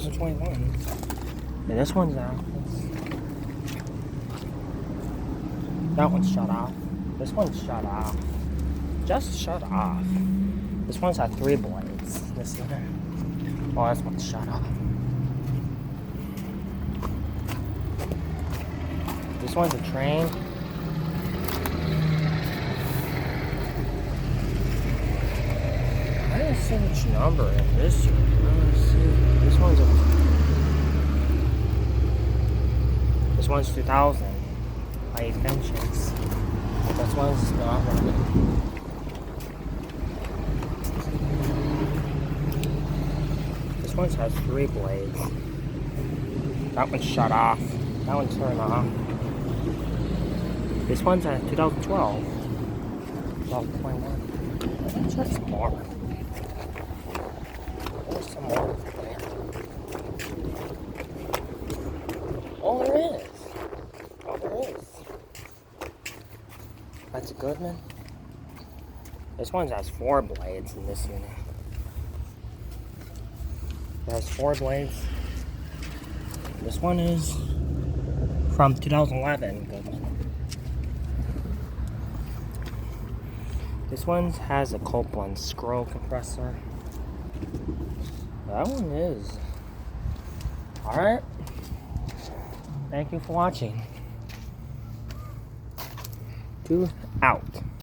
2021. And this one's out. That one's shut off. This one's shut off. Just shut off. This one's had 3 blades. This one. Oh, this one's shut off. This one's a Trane. I didn't see which number in this one. Let's see. This one's 2000. 8 inches. This one's not running. This one has 3 blades. That one's shut off. That one's turned off. This one's at 2012. 12.1. Let's check some more. There's some more there. Oh, there is. Oh, there is. That's a Goodman. This one has 4 blades in this unit. It has 4 blades. This one is from 2011 Goodman. This one has a Goodman scroll compressor. That one is. Alright. Thank you for watching. 2 out.